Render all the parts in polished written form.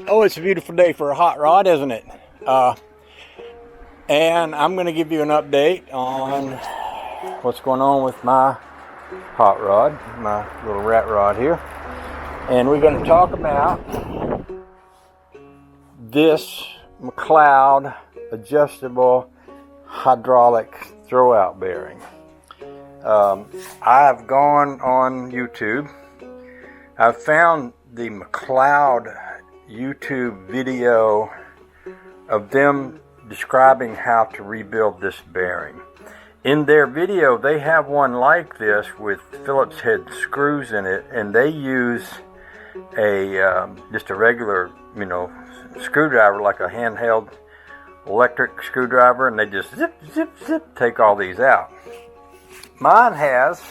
Oh, it's a beautiful day for a hot rod, isn't it? And I'm going to give you an update on what's going on with my hot rod, my little rat rod here. And we're going to talk about this McLeod adjustable hydraulic throwout bearing. I've gone on YouTube. I've found the McLeod YouTube video of them describing how to rebuild this bearing. In their video, they have one like this with Phillips head screws in it, and they use just a regular, screwdriver, like a handheld electric screwdriver, and they just zip, take all these out. Mine has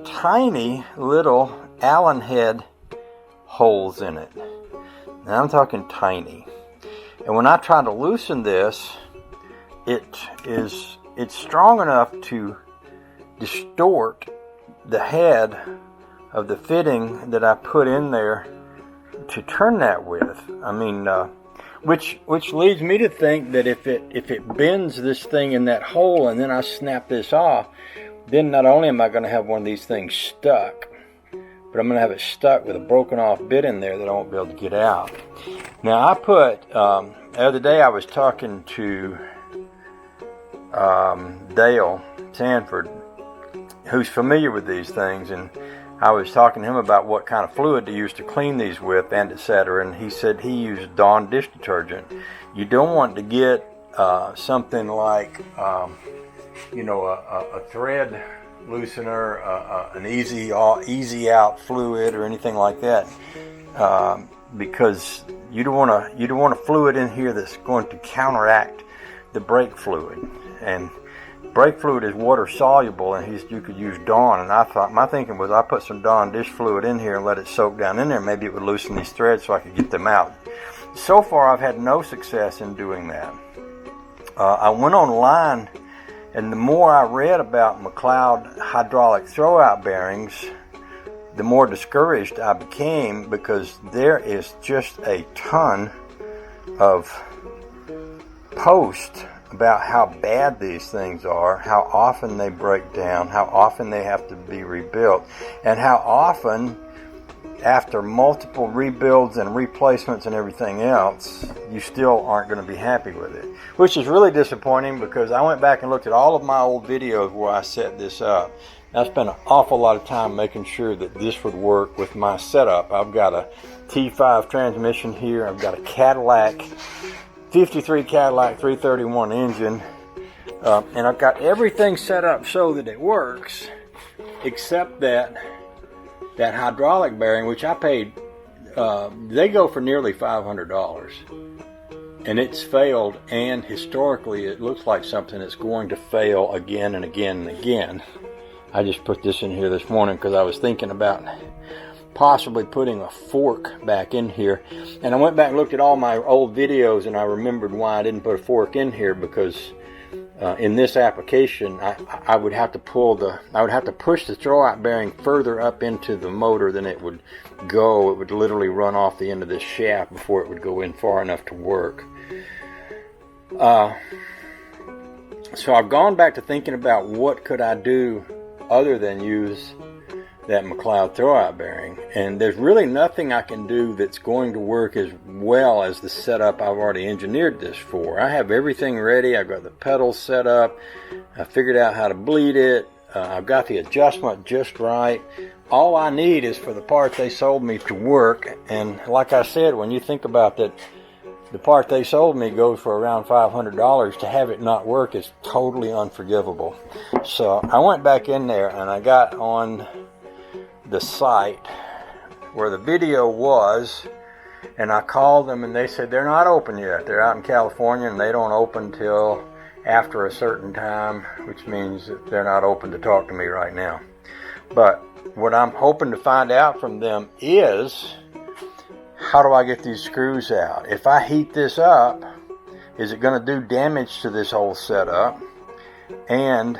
tiny little Allen head holes in it. Now I'm talking tiny. And when I try to loosen this, it's strong enough to distort the head of the fitting that I put in there to turn that with. Which leads me to think that if it bends this thing in that hole and then I snap this off, then not only am I going to have one of these things stuck, but I'm going to have it stuck with a broken off bit in there that I won't be able to get out. Now I put, the other day I was talking to Dale Sanford, who's familiar with these things, and I was talking to him about what kind of fluid to use to clean these with, and etc. And he said he used Dawn dish detergent. You don't want to get something like, a thread loosener, an easy out fluid, or anything like that, because you don't want a fluid in here that's going to counteract the brake fluid. And brake fluid is water soluble, and you could use Dawn. And I thought, my thinking was, I put some Dawn dish fluid in here and let it soak down in there. Maybe it would loosen these threads so I could get them out. So far, I've had no success in doing that. I went online, and the more I read about McLeod hydraulic throwout bearings, the more discouraged I became, because there is just a ton of posts about how bad these things are, how often they break down, how often they have to be rebuilt, and how often, after multiple rebuilds and replacements and everything else, you still aren't going to be happy with it. Which is really disappointing, because I went back and looked at all of my old videos where I set this up. I spent an awful lot of time making sure that this would work with my setup. I've got a T5 transmission here. I've got a Cadillac, 53 Cadillac 331 engine. And I've got everything set up so that it works, except that hydraulic bearing, which I paid, they go for nearly $500. And it's failed, and historically it looks like something that's going to fail again and again and again. I just put this in here this morning because I was thinking about possibly putting a fork back in here. And I went back and looked at all my old videos, and I remembered why I didn't put a fork in here, because in this application, I would have to push the throwout bearing further up into the motor than it would go. It would literally run off the end of this shaft before it would go in far enough to work. So I've gone back to thinking about what could I do other than use that McLeod throwout bearing, and there's really nothing I can do that's going to work as well as the setup I've already engineered this for. I have everything ready. I've got the pedals set up. I figured out how to bleed it. I've got the adjustment just right. All I need is for the part they sold me to work, and like I said, when you think about that, the part they sold me goes for around $500. To have it not work is totally unforgivable. So I went back in there, and I got on the site where the video was, and I called them, and they said they're not open yet. They're out in California, and they don't open till after a certain time, which means that they're not open to talk to me right now. But what I'm hoping to find out from them is, how do I get these screws out? If I heat this up, is it going to do damage to this whole setup? And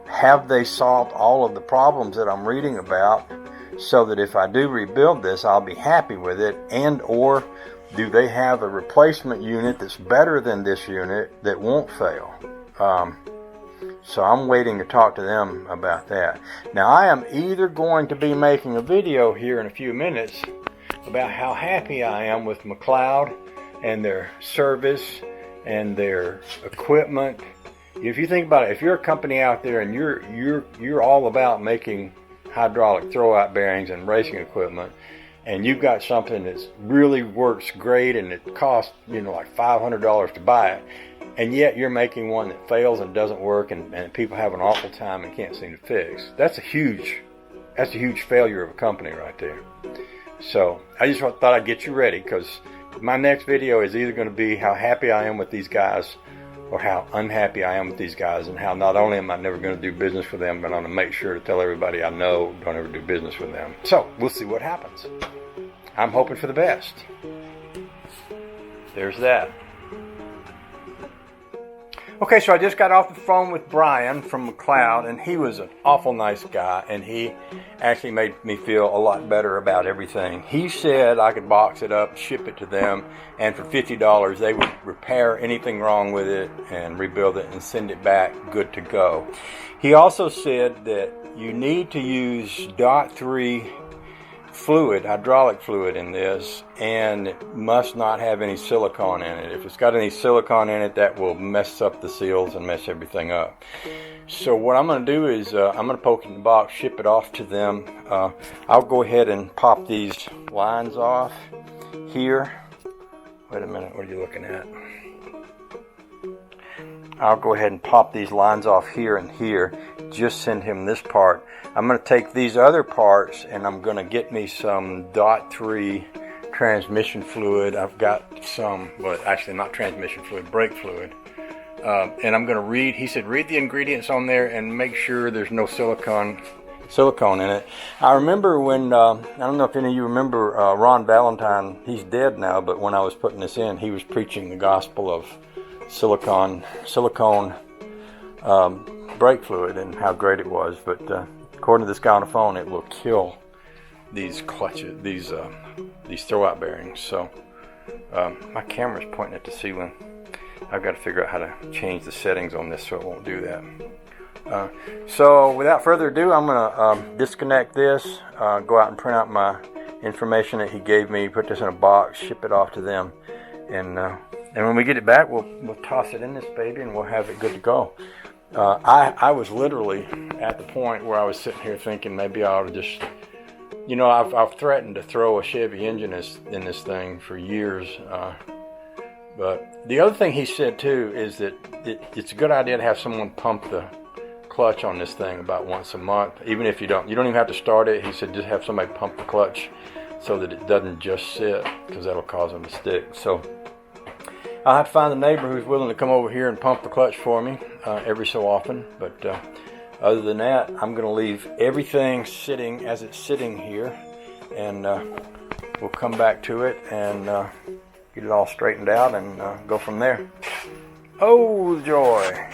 have they solved all of the problems that I'm reading about so that if I do rebuild this, I'll be happy with it. And or do they have a replacement unit that's better than this unit that won't fail? So I'm waiting to talk to them about that. Now, I am either going to be making a video here in a few minutes about how happy I am with McLeod and their service and their equipment. If you think about it, if you're a company out there and you're all about making hydraulic throwout bearings and racing equipment, and you've got something that really works great and it costs like $500 to buy it, and yet you're making one that fails and doesn't work, and people have an awful time and can't seem to fix, that's a huge failure of a company right there. So I just thought I'd get you ready, because my next video is either going to be how happy I am with these guys or how unhappy I am with these guys, and how not only am I never going to do business with them, but I'm going to make sure to tell everybody I know don't ever do business with them. So we'll see what happens. I'm hoping for the best. There's that. Okay, so I just got off the phone with Brian from McLeod, and he was an awful nice guy, and he actually made me feel a lot better about everything. He said I could box it up, ship it to them, and for $50 they would repair anything wrong with it and rebuild it and send it back good to go. He also said that you need to use .3 fluid, hydraulic fluid in this, and it must not have any silicone in it. If it's got any silicone in it, that will mess up the seals and mess everything up. So what I'm going to do is I'm going to poke it in the box, ship it off to them. I'll go ahead and pop these lines off here. Wait a minute, what are you looking at? I'll go ahead and pop these lines off here and here. Just send him this part. I'm going to take these other parts and I'm going to get me some .3 transmission fluid. I've got some, well, actually not transmission fluid, brake fluid. And I'm going to read, he said, read the ingredients on there and make sure there's no silicone in it. I remember when, I don't know if any of you remember Ron Valentine, he's dead now, but when I was putting this in, he was preaching the gospel of silicone brake fluid and how great it was. But according to this guy on the phone, it will kill these clutches, these throwout bearings. So my camera's pointing at the ceiling. I've got to figure out how to change the settings on this so it won't do that. So without further ado, I'm going to disconnect this, go out and print out my information that he gave me, put this in a box, ship it off to them, and when we get it back, we'll toss it in this baby and we'll have it good to go. I was literally at the point where I was sitting here thinking maybe I ought to just, I've threatened to throw a Chevy engine in this thing for years. But the other thing he said too is that it's a good idea to have someone pump the clutch on this thing about once a month. Even if you don't even have to start it. He said just have somebody pump the clutch so that it doesn't just sit, because that'll cause them to stick. So I'll have to find a neighbor who's willing to come over here and pump the clutch for me every so often. But other than that, I'm going to leave everything sitting as it's sitting here, and we'll come back to it and get it all straightened out and go from there. Oh, joy!